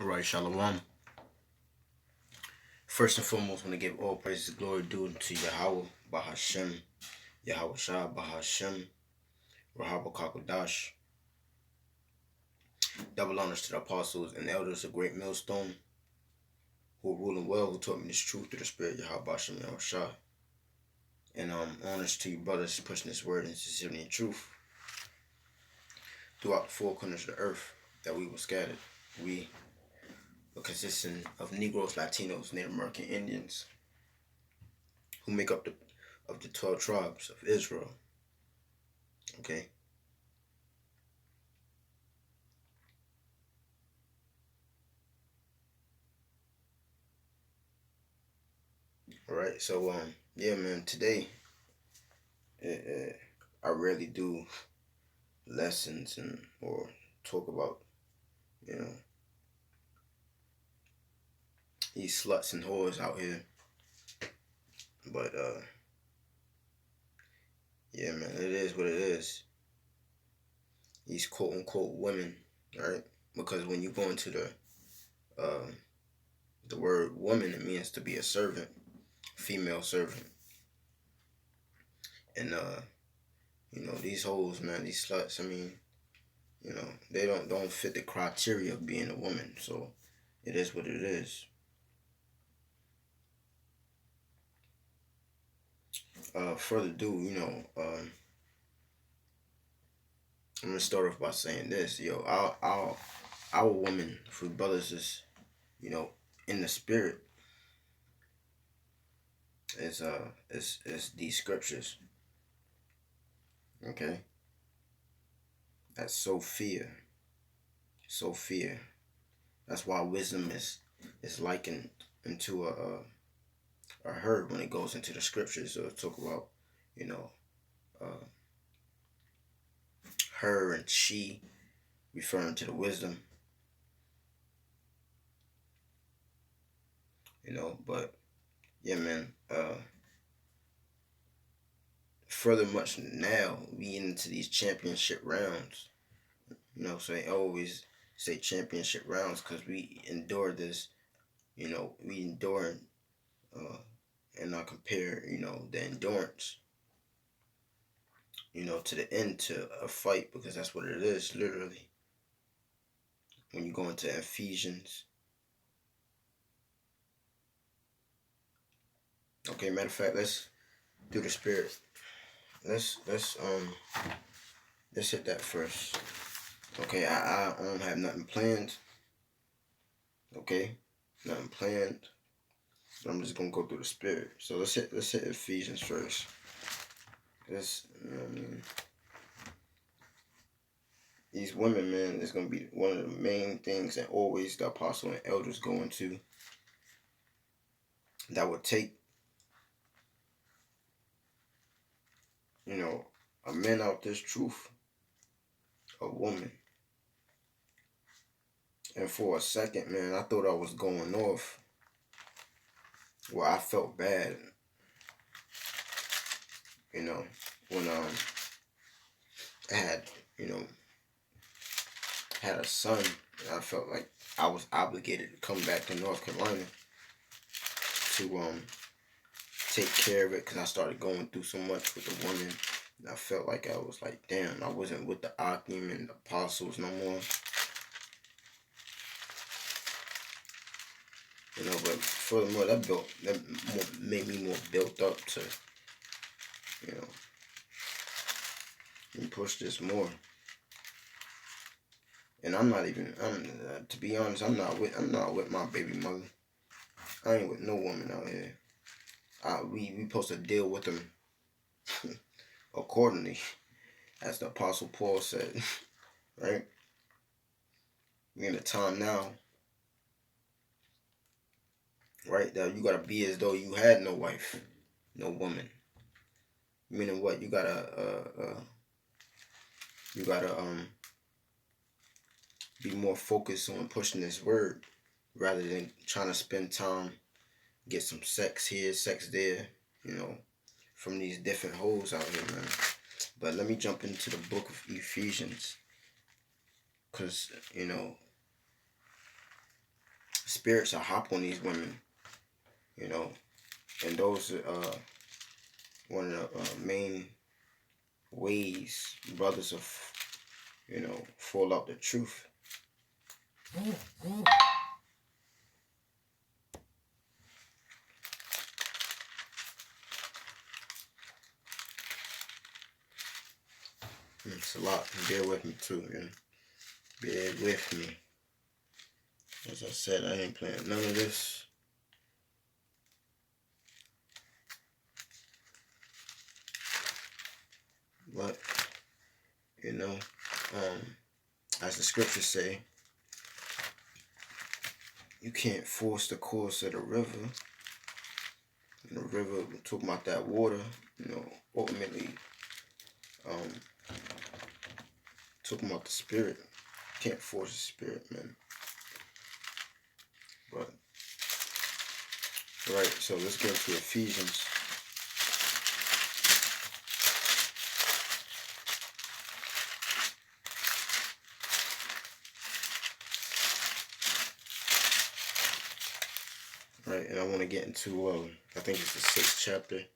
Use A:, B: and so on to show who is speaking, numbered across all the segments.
A: All right, Shalom. First and foremost, I want to give all praise and glory due to Yahweh, Bahashem, Yahweh Shah, Bahashem, Rahab Kakodash. Double honors to the apostles and elders of Great Millstone, who are ruling well, who taught me this truth through the Spirit, Yahweh Bahashem, Yahweh Shah. And honors to you brothers pushing this word in sincerity and truth throughout the four corners of the earth that we were scattered. We are consisting of Negroes, Latinos, Native American Indians, who make up the 12 tribes of Israel. Okay. All right. So yeah, man. Today, I rarely do lessons or talk about these sluts and whores out here. But yeah, man. It is what it is. These quote unquote women, right? Because when you go into the word woman, it means to be a servant, female servant. And these hoes, man, these sluts, I mean, they don't fit the criteria of being a woman. So it is what it is. Further ado, I'm gonna start off by saying this, our woman, for brothers, is, in the spirit, is these scriptures. Okay, that's Sophia. Sophia. That's why wisdom is likened into a herd when it goes into the scriptures. So talk about, uh, her and she, referring to the wisdom. But yeah, man. Further much now, we into these championship rounds. So I always say championship rounds because we endure this. We endure, and I compare, the endurance, to the end to a fight, because that's what it is, literally. When you go into Ephesians. Okay, matter of fact, let's do the spirit. Let's hit that first. Okay, I don't have nothing planned. Okay, nothing planned. But I'm just gonna go through the spirit. So let's hit Ephesians first. These women, man, is gonna be one of the main things that always the apostle and elders go into. That would take, a man out this truth, a woman. And for a second, man, I thought I was going off. Well, I felt bad, when I had, had a son, and I felt like I was obligated to come back to North Carolina to take care of it, because I started going through so much with the woman. And I felt like I was like, damn, I wasn't with the Akim and the apostles no more. But furthermore, that made me more built up to, push this more. And to be honest, I'm not with my baby mother. I ain't with no woman out here. We supposed to deal with them accordingly, as the Apostle Paul said, right? We're in a time now, right, that you gotta be as though you had no wife, no woman. Meaning what? You gotta be more focused on pushing this word, rather than trying to spend time, get some sex here, sex there, from these different hoes out here, man. But let me jump into the book of Ephesians, because spirits will hop on these women, you know, and those are one of the main ways brothers of, fall out the truth. It's a lot. Bear with me too, man. Bear with me. As I said, I ain't playing none of this. But, as the scriptures say, you can't force the course of the river. And the river, we're talking about that water, ultimately, talking about the spirit. You can't force the spirit, man. But, right, so let's go to Ephesians. Right, and I want to get into, I think it's the 6th chapter.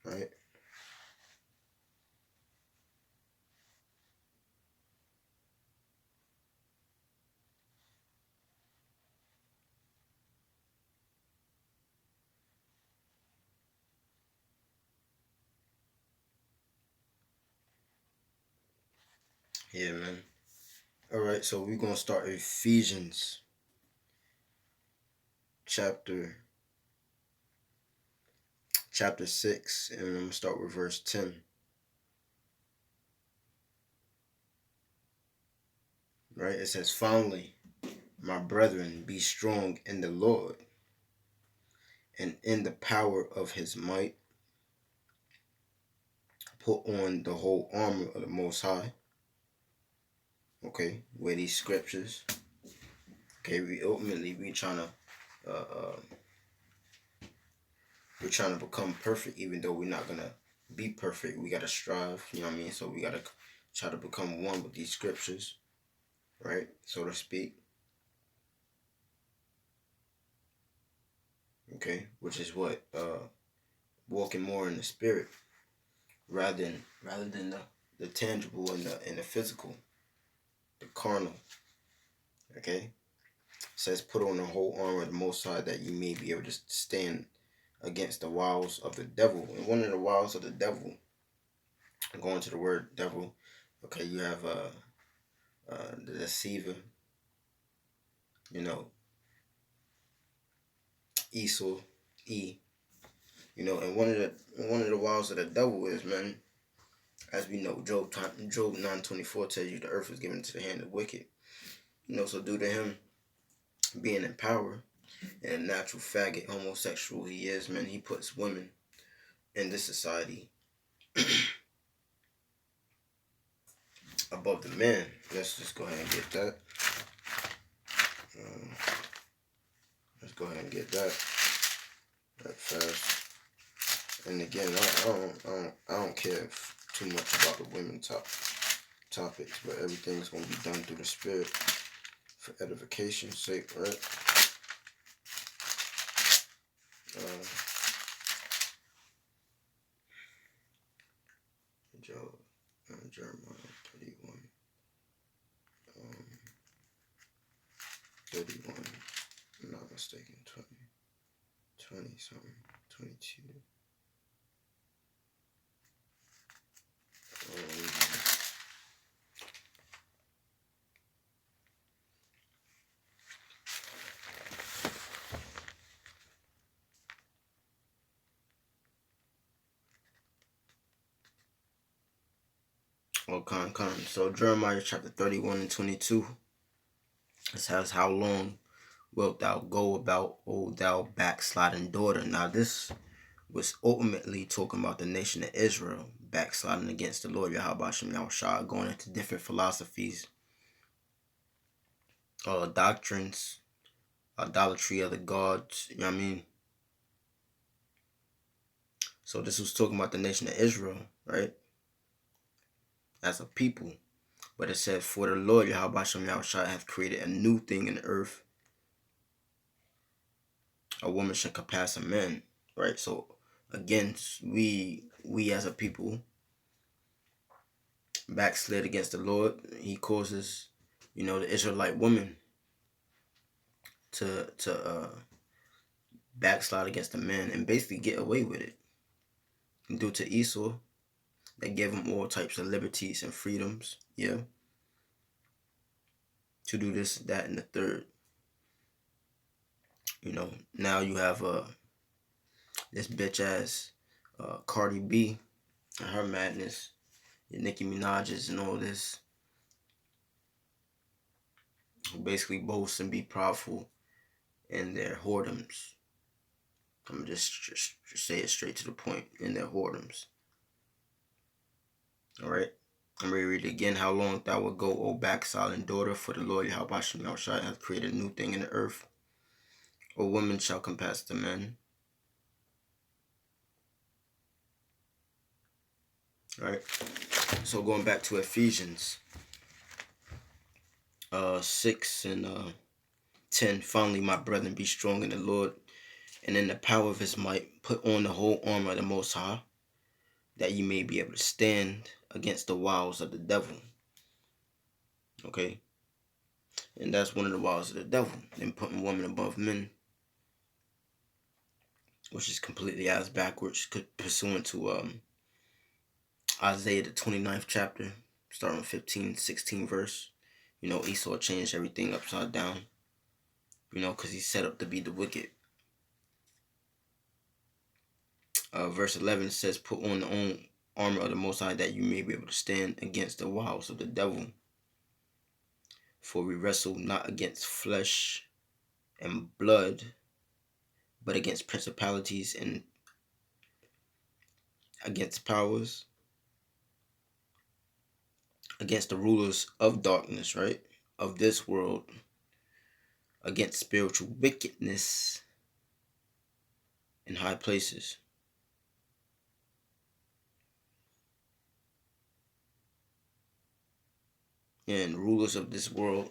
A: Right. Yeah, man. All right, so we're going to start Ephesians chapter 6, and I'm going to start with verse 10. Right, it says, "Finally, my brethren, be strong in the Lord and in the power of his might. Put on the whole armor of the Most High." Okay, where these scriptures. Okay, we're trying to become perfect, even though we're not gonna be perfect. We gotta strive. You know what I mean? So we gotta try to become one with these scriptures, right, so to speak. Okay, which is what walking more in the spirit rather than the tangible and the physical, the carnal. Okay, it says, "Put on the whole armor of the Most High, that you may be able to stand against the wiles of the devil." And one of the wiles of the devil, going to the word devil, okay, you have the deceiver, Esau, and one of the wiles of the devil is, man, as we know, Job 9:24 tells you the earth was given to the hand of the wicked. So due to him being in power and a natural faggot, homosexual he is, man, he puts women in this society above the man. Let's just go ahead and get that. Let's go ahead and get that fast. And again, I don't care too much about the women topics, but everything's gonna be done through the spirit for edification's sake, right? Jeremiah 31. 31, I'm not mistaken, 20 something, 22. So Jeremiah chapter 31 and 22. It says, "How long wilt thou go about, O thou backsliding daughter?" Now this was ultimately talking about the nation of Israel backsliding against the Lord Yahweh Shem Yahushua, going into different philosophies, doctrines, idolatry of the gods, you know what I mean? So this was talking about the nation of Israel, right? As a people. But it said, for the Lord Yahweh Shem Yahushua hath created a new thing in the earth. A woman should compass a man, right? So again, we as a people backslid against the Lord. He causes, the Israelite woman to backslide against the man and basically get away with it. Due to Esau, they gave him all types of liberties and freedoms, yeah, to do this, that, and the third. Now you have this bitch ass Cardi B and her madness, and Nicki Minaj's and all this, who basically boast and be proudful in their whoredoms. I'm just say it straight to the point, in their whoredoms. All right. I'm ready to read it again. How long thou wilt go, O backsliding daughter, for the Lord Yahweh Shem Yahushua hath created a new thing in the earth. O woman shall compass the men. All right. So going back to Ephesians 6 and 10. Finally, my brethren, be strong in the Lord and in the power of his might. Put on the whole armor of the Most High, that you may be able to stand against the wiles of the devil. Okay. And that's one of the wiles of the devil. Then putting women above men, which is completely ass backwards, pursuant to Isaiah the 29th chapter, starting with 15, 16 verse. Esau changed everything upside down, because he's set up to be the wicked. Verse 11 says, put on the own armor of the Most High, that you may be able to stand against the wiles of the devil. For we wrestle not against flesh and blood, but against principalities and against powers, against the rulers of darkness, right, of this world, against spiritual wickedness in high places. And rulers of this world,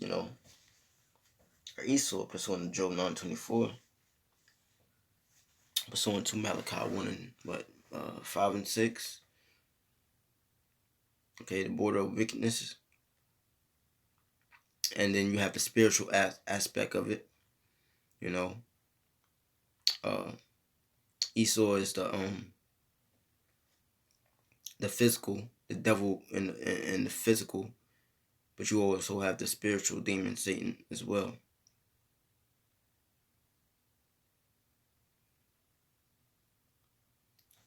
A: are Esau, pursuant to Job 9:24, pursuant to Malachi 1 and 5 and 6. Okay, the border of wickedness. And then you have the spiritual aspect of it. Esau is the physical, the devil in the physical, but you also have the spiritual demon, Satan, as well.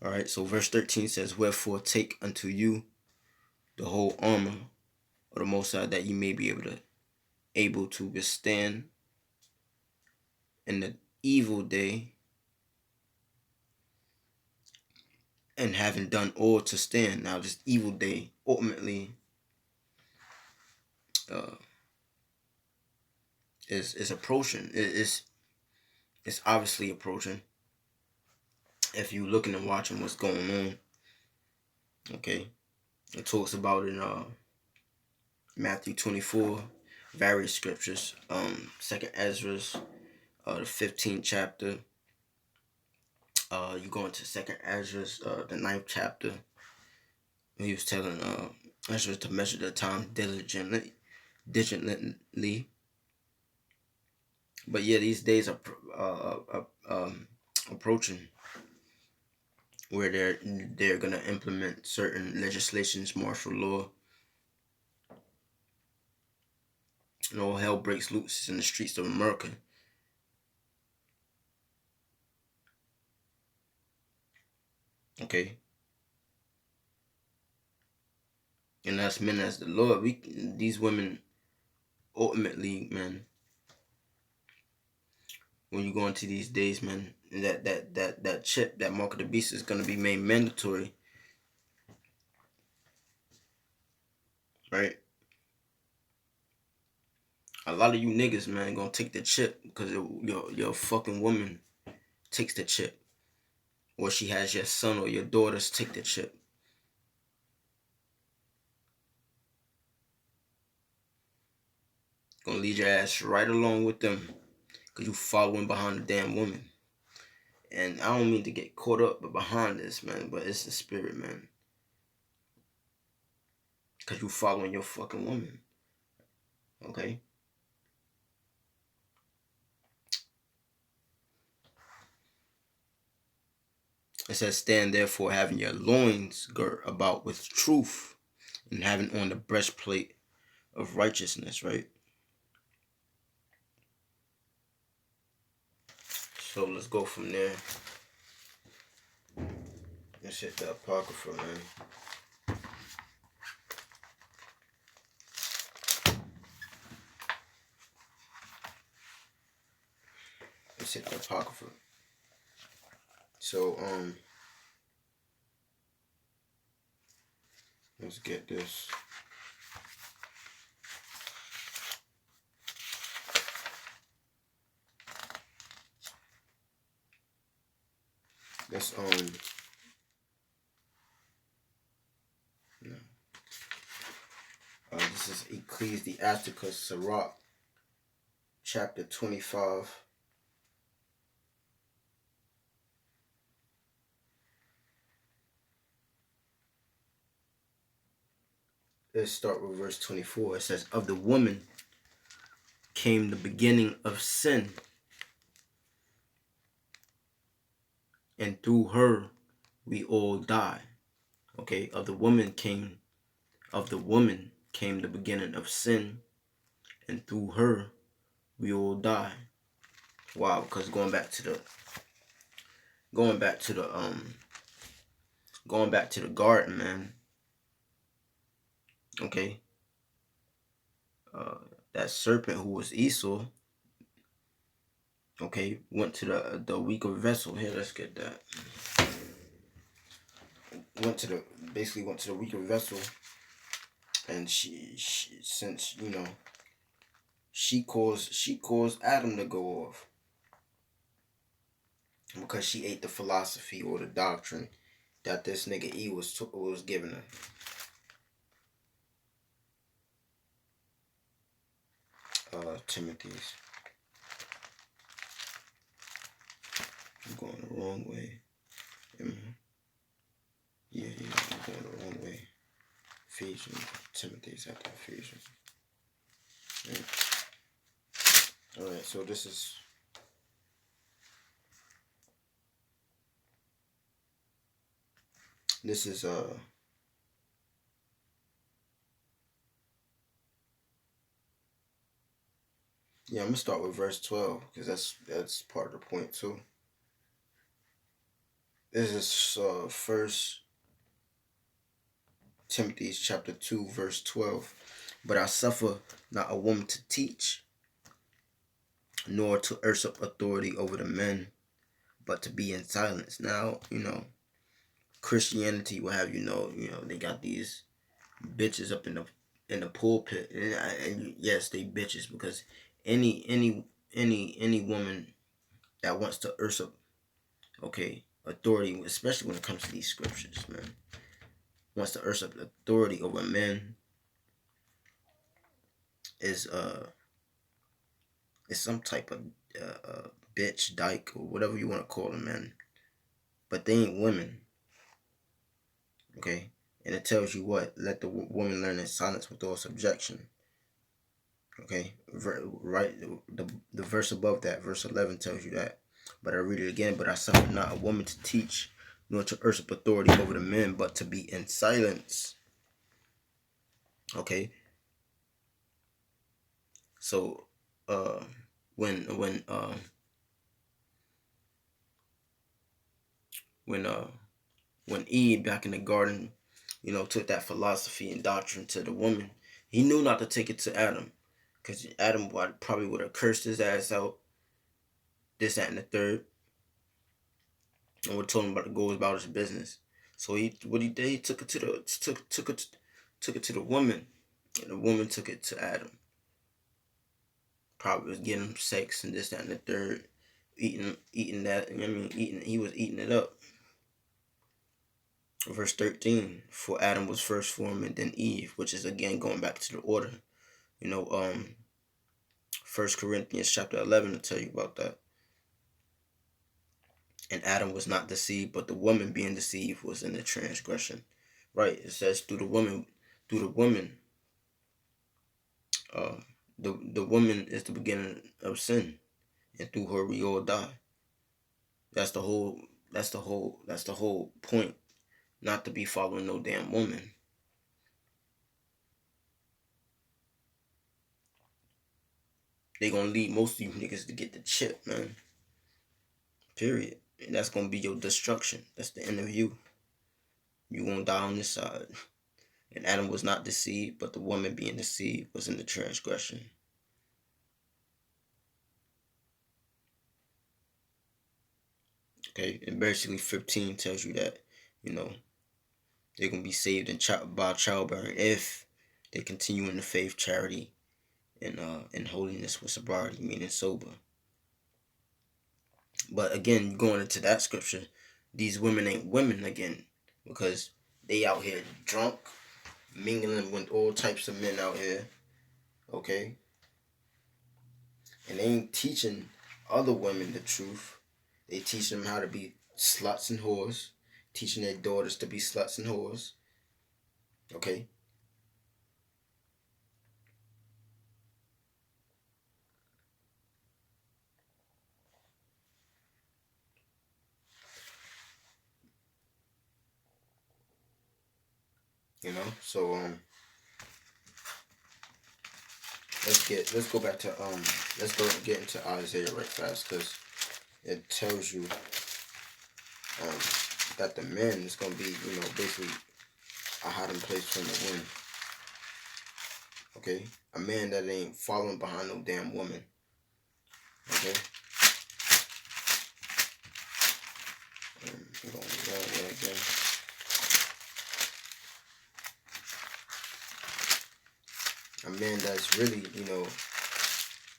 A: All right, so verse 13 says, wherefore take unto you the whole armor of the Most High, that you may be able to withstand in the evil day, and having done all to stand. Now this evil day ultimately is approaching. It's obviously approaching if you looking and watching what's going on. Okay, it talks about in Matthew 24, various scriptures. 2nd Ezra, the 15th chapter. You go into 2nd Ezra, the 9th chapter. He was telling Ezra to measure the time diligently. But yeah, these days are approaching, where they're gonna implement certain legislations, martial law, and all hell breaks loose in the streets of America. Okay, and that's men as the Lord. These women, ultimately, man, when you go into these days, man, that chip, that mark of the beast, is gonna be made mandatory, right? A lot of you niggas, man, gonna take the chip because your fucking woman takes the chip. or she has your son or your daughters take the chip. Gonna lead your ass right along with them, cause you following behind the damn woman. And I don't mean to get caught up behind this, man, but it's the spirit, man. Cause you following your fucking woman. Okay? It says, stand therefore having your loins girt about with truth, and having on the breastplate of righteousness, right? So let's go from there. Let's hit the Apocrypha, man. Let's hit the Apocrypha. So, let's get this. Let's, no. This is Ecclesiasticus Sirach, chapter 25. Let's start with verse 24. It says, of the woman came the beginning of sin, and through her we all die. Okay, of the woman came the beginning of sin, and through her we all die. Wow, because going back to the garden, man. Okay. That serpent who was Esau, okay, went to the weaker vessel. Here, let's get that. Went to the weaker vessel, and she since she caused Adam to go off because she ate the philosophy or the doctrine that this nigga E was giving her. Timothy's. I'm going the wrong way. Yeah, I'm going the wrong way. Ephesians, Timothy's after Ephesians. Yeah. Alright, so this is yeah, I'm gonna start with verse 12 because that's part of the point too. This is First Timothy chapter 2 verse 12. But I suffer not a woman to teach, nor to usurp authority over the men, but to be in silence. Now, Christianity will have they got these bitches up in the pulpit, and yes, they bitches because any woman that wants to usurp, okay, authority, especially when it comes to these scriptures, man, wants to usurp authority over men is some type of bitch, dyke, or whatever you want to call them, man. But they ain't women, okay? And it tells you what? Let the woman learn in silence with all subjection. Okay, right. The verse above that, verse 11, tells you that. But I read it again. But I suffer not a woman to teach, nor to usurp authority over the men, but to be in silence. Okay. So, when Eve back in the garden, took that philosophy and doctrine to the woman, he knew not to take it to Adam, because Adam probably would have cursed his ass out, this, that, and the third, and would told him about to go about his business. So he did, he took it to the woman, and the woman took it to Adam. Probably was getting him sex and this, that, and the third, eating that. He was eating it up. Verse 13, for Adam was first formed and then Eve, which is again going back to the order. You know, 1 Corinthians chapter 11 will tell you about that. And Adam was not deceived, but the woman being deceived was in the transgression. Right, it says through the woman, uh, the woman is the beginning of sin, and through her we all die. That's the whole point. Not to be following no damn woman. They gonna lead most of you niggas to get the chip, man. Period. And that's gonna be your destruction. That's the end of you. You gonna die on this side. And Adam was not deceived, but the woman being deceived was in the transgression. Okay, and basically 15 tells you that, you know, they're gonna be saved by childbearing if they continue in the faith, charity, and holiness with sobriety, meaning sober. But again, going into that scripture, these women ain't women again, because they out here drunk, mingling with all types of men out here, okay? And they ain't teaching other women the truth. They teach them how to be sluts and whores, teaching their daughters to be sluts and whores, okay? You know, so let's go back to let's go get into Isaiah right fast, because it tells you that the man is gonna be, you know, basically a hiding place from the wind. Okay, a man that ain't following behind no damn woman. Okay. I'm going down again. A man that's really, you know,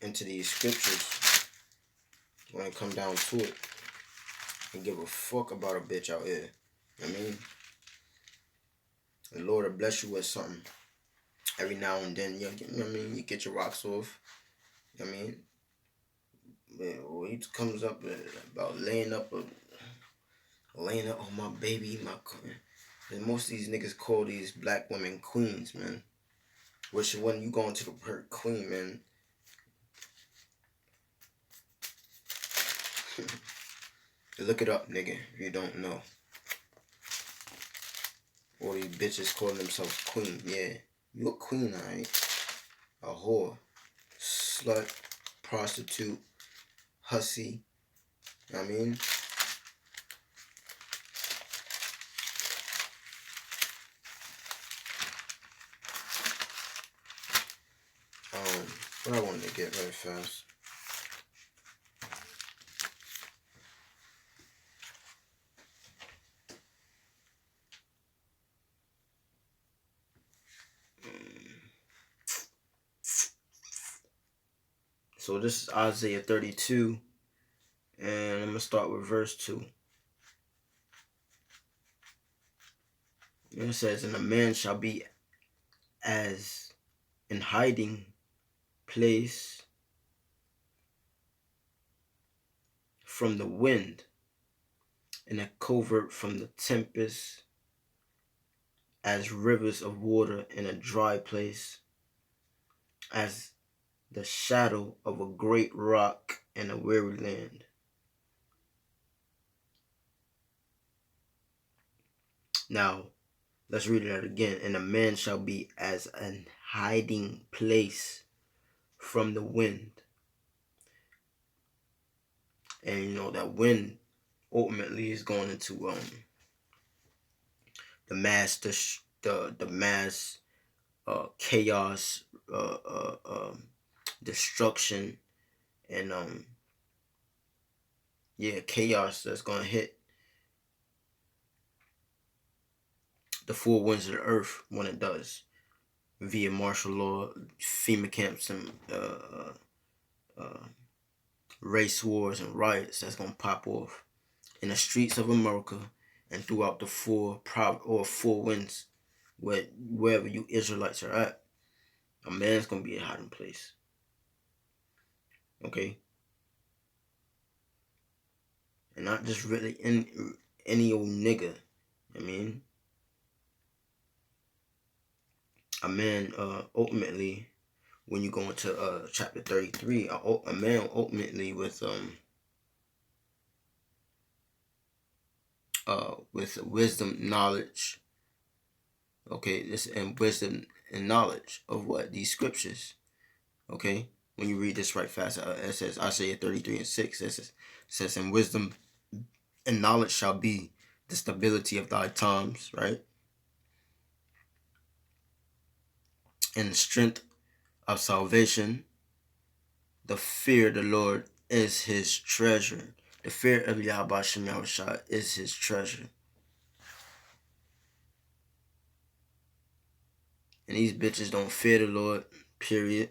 A: into these scriptures when it come down to it, and give a fuck about a bitch out here. I mean, the Lord will bless you with something every now and then. You know what I mean? You get your rocks off. You know what I mean? When he comes up about laying up on my baby, and most of these niggas call these black women queens, man. Which when you going to the her queen, man. Look it up, nigga, if you don't know. All these bitches calling themselves queen. Yeah, you a queen, alright? A whore, slut, prostitute, hussy. You know what I mean? What I wanted to get very fast. So this is Isaiah 32, and I'm going to start with verse 2. And it says, and a man shall be as in hiding place from the wind, in a covert from the tempest, as rivers of water in a dry place, as the shadow of a great rock in a weary land. Now, let's read that again. And a man shall be as an hiding place from the wind. And you know that wind ultimately is going into the mass chaos, destruction, and chaos that's gonna hit the four winds of the earth when it does, via martial law, FEMA camps, and race wars and riots that's gonna pop off in the streets of America and throughout the four winds, wherever you Israelites are at, a man's gonna be a hiding place. Okay, and not just really any old nigga. I mean, a man ultimately, when you go into chapter 33, a man ultimately with wisdom, knowledge. Okay, this and wisdom and knowledge of what these scriptures. Okay, when you read this right fast, it says Isaiah 33:6. It says, "And wisdom and knowledge shall be the stability of thy times," right? And the strength of salvation. The fear of the Lord is his treasure. The fear of Yahweh Shem Yahushua is his treasure. And these bitches don't fear the Lord, period.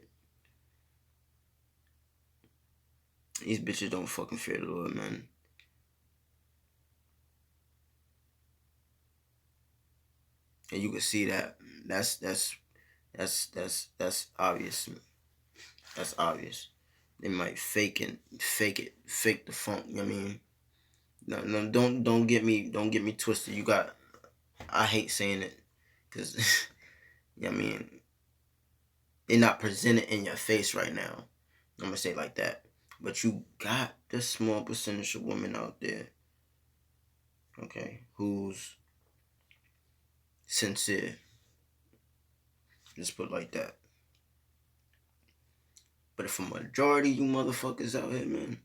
A: These bitches don't fucking fear the Lord, man. And you can see that. That's obvious. That's obvious. They might fake the funk. You know what I mean? No, don't get me twisted. I hate saying it, cause you know what I mean, they're not presented in your face right now. I'm gonna say it like that. But you got this small percentage of women out there, okay, who's sincere. Just put it like that. But if a majority of you motherfuckers out here, man,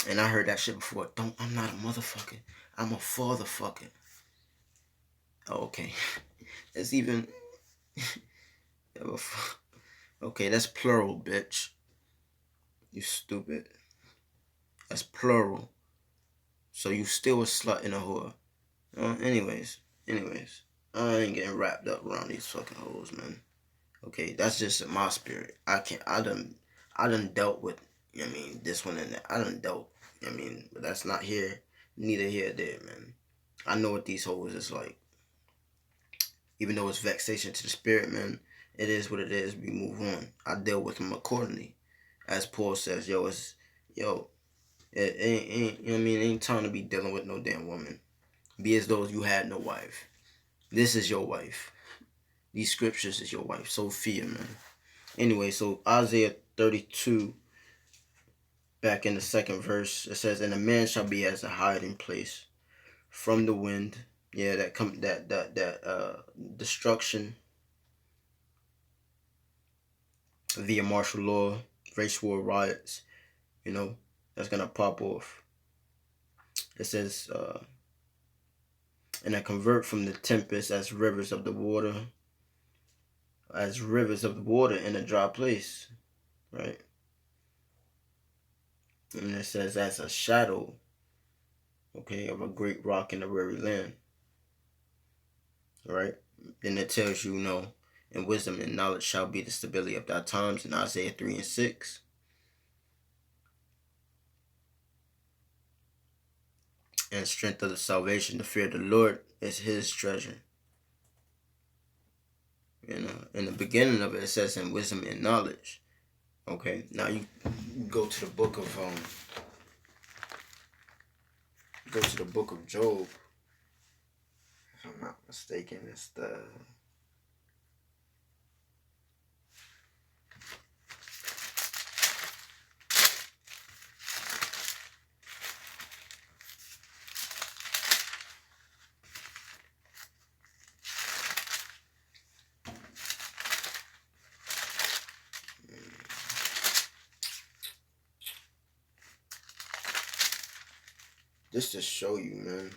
A: and I heard that shit before. I'm not a motherfucker. I'm a fatherfucker. Oh, okay. That's even. Okay, that's plural, bitch. You stupid. That's plural. So you still a slut and a whore. Anyways. I ain't getting wrapped up around these fucking hoes, man. Okay, that's just my spirit. I done dealt with, you know what I mean, this one and that. I done dealt, you know what I mean, but that's not here, neither here nor there, man. I know what these hoes is like. Even though it's vexation to the spirit, man, it is what it is. We move on. I deal with them accordingly. As Paul says, it ain't you know what I mean, it ain't time to be dealing with no damn woman. Be as though you had no wife. This is your wife. These scriptures is your wife. Sophia, man. Anyway, so Isaiah 32, back in the second verse, it says, "And a man shall be as a hiding place from the wind." Yeah, that destruction via martial law, race war riots, you know, that's gonna pop off. It says, "And I convert from the tempest as rivers of the water, in a dry place," right? And it says, "As a shadow, okay, of a great rock in a weary land," right? Then it tells you, and wisdom and knowledge shall be the stability of thy times in Isaiah 3:6. And strength of the salvation, the fear of the Lord is his treasure. In the beginning of it, it says in wisdom and knowledge. Okay, now you go to the book of Job. If I'm not mistaken, it's the just to show you, man.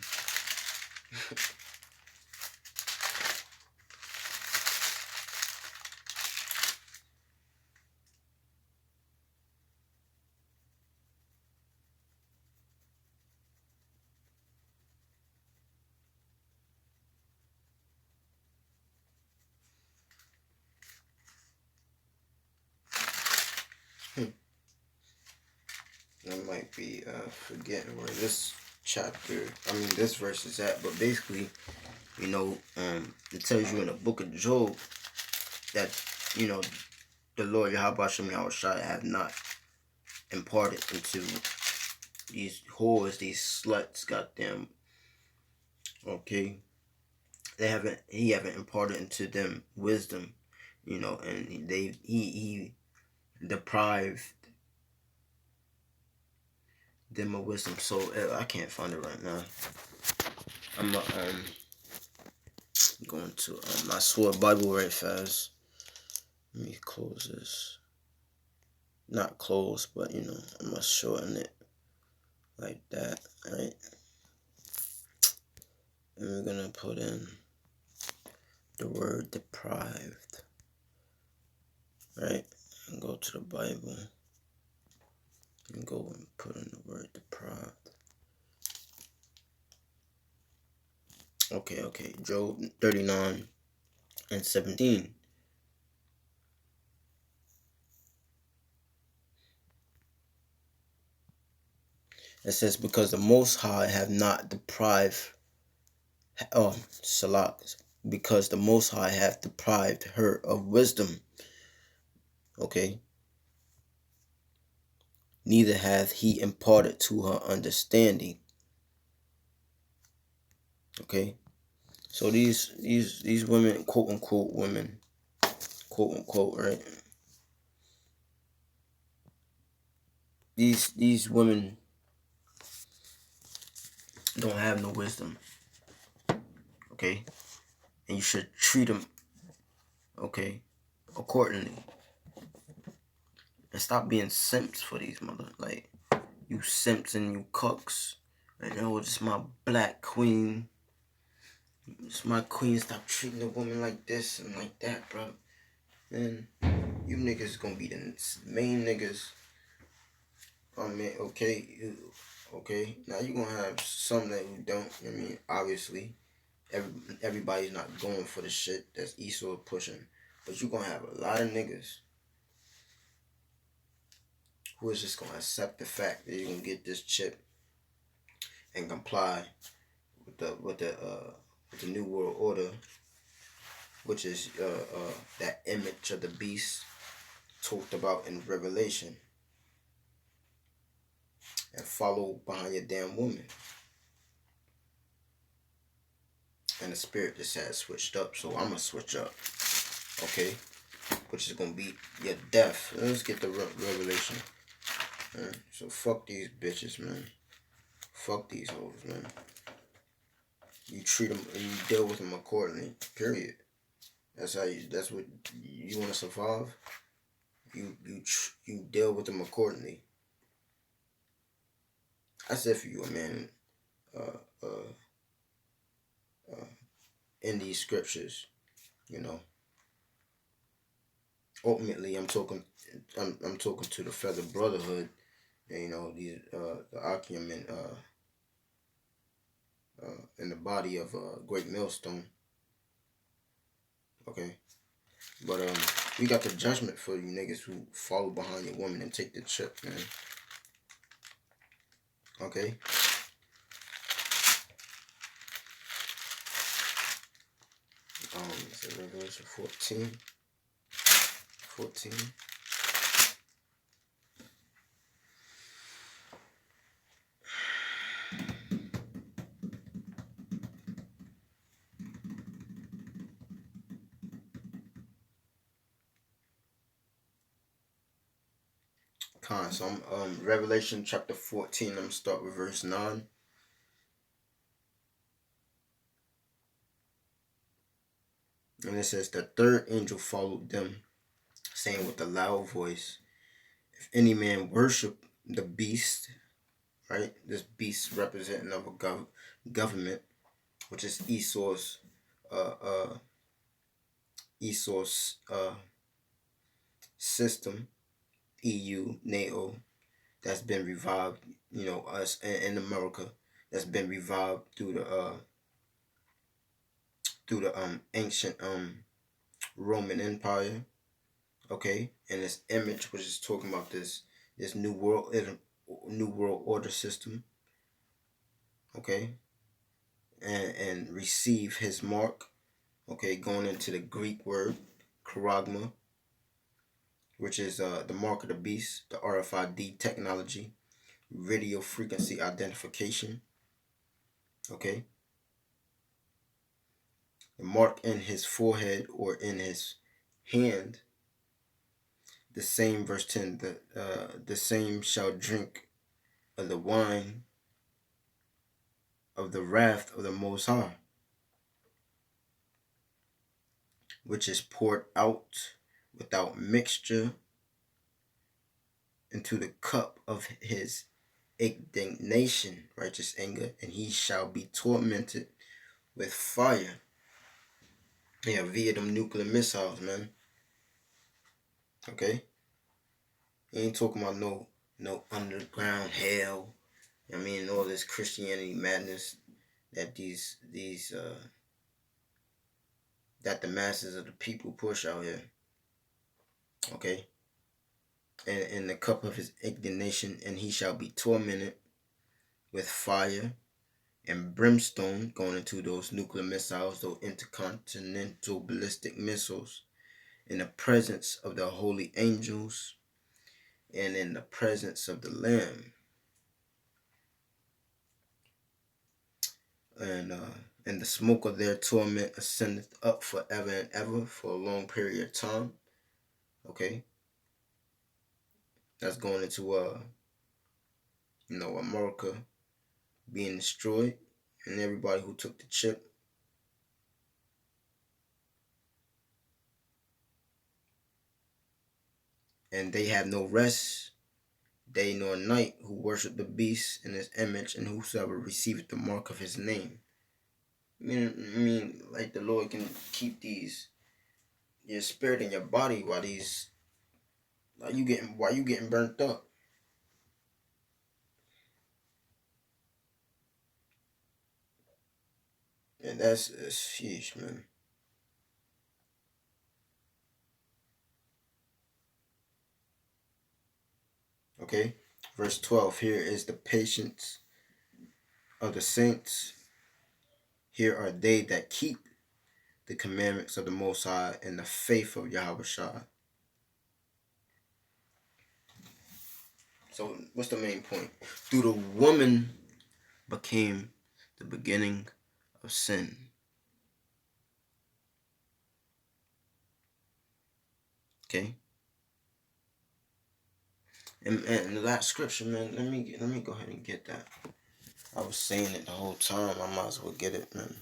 A: I might be forgetting where this chapter, this verse is at, but basically, it tells you in the book of Job that, the Lord Yahweh Shem Yahushua have not imparted into these whores, these sluts, goddamn, okay? He haven't imparted into them wisdom, and he deprived them of wisdom. So I can't find it right now. I'm going to my sword Bible right fast. Let me close this. Not close, but I'm gonna shorten it like that, right? And we're gonna put in the word deprived, right? And go to the Bible and go and put in the word deprived. Okay. Job 39:17. It says, because the Most High have not deprived, Salak, because the Most High hath deprived her of wisdom. Okay. Neither hath he imparted to her understanding. Okay. So these women, quote unquote women, quote unquote, right? These women don't have no wisdom. Okay. And you should treat them, okay, accordingly. And stop being simps for these like, you simps and you cooks. And it's my black queen. It's my queen. Stop treating a woman like this and like that, bro. Man, you niggas gonna be the main niggas. Okay. Now you gonna have some that you don't. Obviously, everybody's not going for the shit that's Esau pushing, but you gonna have a lot of niggas who is just gonna accept the fact that you're gonna get this chip and comply with the new world order, which is that image of the beast talked about in Revelation, and follow behind your damn woman. And the spirit just has switched up, so I'm gonna switch up, okay? Which is gonna be your death. Let's get the revelation. Man. So fuck these bitches, man. Fuck these hoes, man. You treat them and you deal with them accordingly. Period. That's what you want to survive. You deal with them accordingly. I said for you, man. In these scriptures, ultimately, I'm talking to the Feather Brotherhood, and these the Akim in the body of Great Millstone. Okay, but we got the judgment for you niggas who follow behind your woman and take the chip, man. Okay. It's Revelation 14. So I'm Revelation chapter 14. I'm gonna start with verse 9. And it says, the third angel followed them, saying with a loud voice, if any man worship the beast, right? This beast representing of a government, which is Esau's system, EU, NATO, that's been revived, us in America, that's been revived through the ancient Roman Empire, okay, and this image which is talking about this new world order system, okay, and receive his mark, okay, going into the Greek word charagma, which is the mark of the beast, the RFID technology, radio frequency identification, okay, the mark in his forehead or in his hand. The same, verse 10, the same shall drink of the wine of the wrath of the Most High, which is poured out without mixture into the cup of his indignation, righteous anger, and he shall be tormented with fire. Yeah, via them nuclear missiles, man. Okay? He ain't talking about no underground hell. I mean, all this Christianity madness that that the masses of the people push out here. Okay? And in the cup of his indignation, and he shall be tormented with fire and brimstone, going into those nuclear missiles, those intercontinental ballistic missiles, in the presence of the holy angels and in the presence of the Lamb. And the smoke of their torment ascendeth up forever and ever for a long period of time. Okay? That's going into America being destroyed and everybody who took the chip. And they have no rest, day nor night, who worship the beast in his image, and whosoever receiveth the mark of his name. I mean, like the Lord can keep your spirit and your body while you getting burnt up. And that's sheesh, man. Okay, verse 12. Here is the patience of the saints. Here are they that keep the commandments of the Most High and the faith of Yahweh Shai. So, what's the main point? Through the woman became the beginning of sin. Okay. And that scripture, man, let me go ahead and get that. I was saying it the whole time. I might as well get it, man.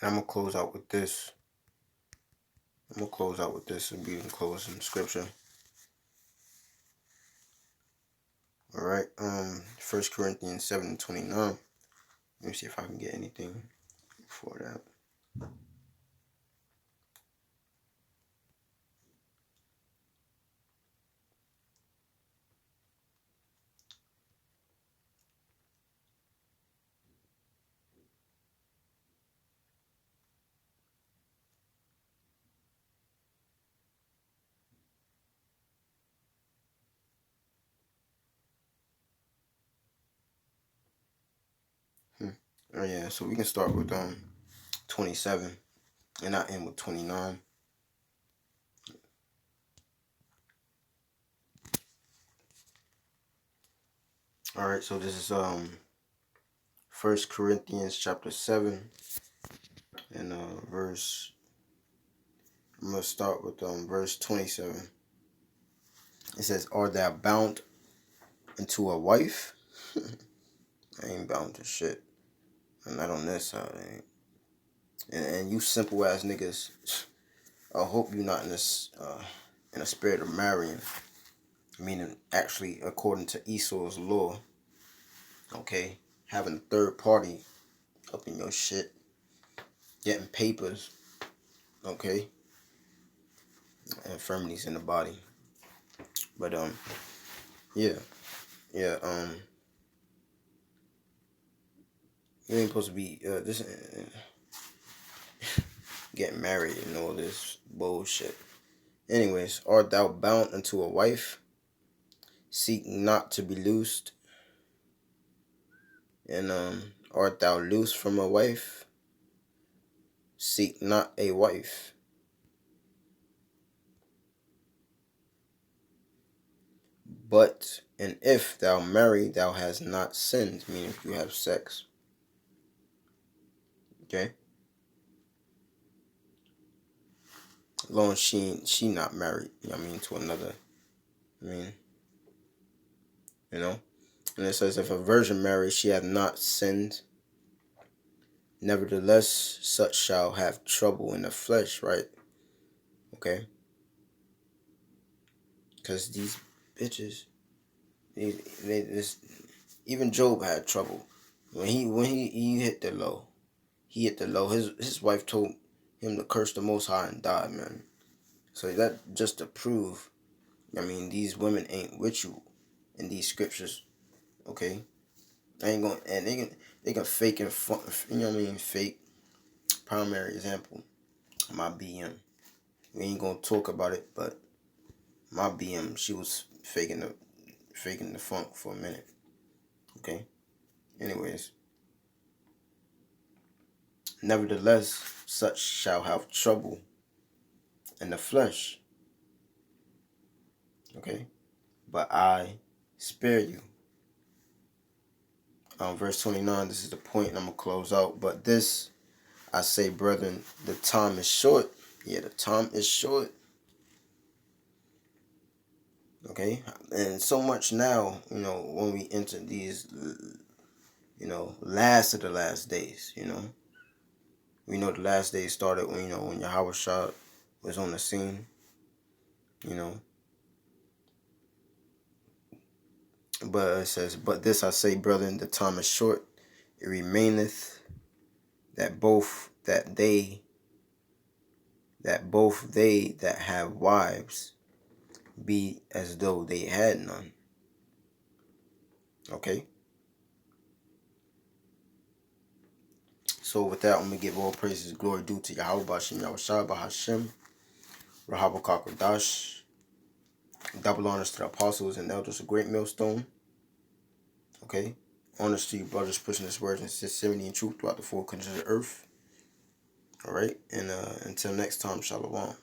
A: And I'm gonna close out with this. And be in closing scripture. All right. 1 Corinthians 7:29. Let me see if I can get anything before that. Oh yeah. So we can start with 27, and I end with 29. All right. So this is 1 Corinthians chapter 7, and verse. I'm gonna start with verse 27. It says, "Are thou bound unto a wife?" I ain't bound to shit. And not on this side, I ain't. And you simple ass niggas, I hope you're not in a spirit of marrying, meaning actually according to Esau's law. Okay, having a third party up in your shit, getting papers. Okay, infirmities in the body. But yeah, yeah. You ain't supposed to be this getting married and all this bullshit. Anyways, art thou bound unto a wife? Seek not to be loosed. And art thou loose from a wife? Seek not a wife. But and if thou marry, thou hast not sinned, meaning if you have sex. Okay? As long as she not married, you know what I mean, to another. I mean, you know? And it says if a virgin marries, she hath not sinned. Nevertheless, such shall have trouble in the flesh, right? Okay? Because these bitches, even Job had trouble. When he hit the low, he hit the low. His wife told him to curse the Most High and die, man. So that just to prove, I mean, these women ain't with you in these scriptures, okay? They ain't going, and they can fake and fun, you know what I mean? Fake. Primary example, my BM. We ain't gonna talk about it, but my BM, she was faking the funk for a minute, okay? Anyways, nevertheless, such shall have trouble in the flesh, okay? But I spare you. Verse 29, this is the point, and I'm going to close out. But this, I say, brethren, the time is short. Yeah, the time is short. Okay? And so much now, you know, when we enter these, you know, last of the last days, you know. We know the last days started when, you know, when Yahweh Shah was on the scene, you know. But it says, but this I say, brethren, the time is short. It remaineth that both they that have wives be as though they had none. Okay? So with that, I'm going to give all praises and glory due to Yahweh Bashim Yahushua Bahashim, Rahab Kakadash. Double honors to the apostles and elders of Great Millstone. Okay? Honors to you brothers pushing this word in sincerity and truth throughout the four countries of the earth. Alright? And until next time, Shalom.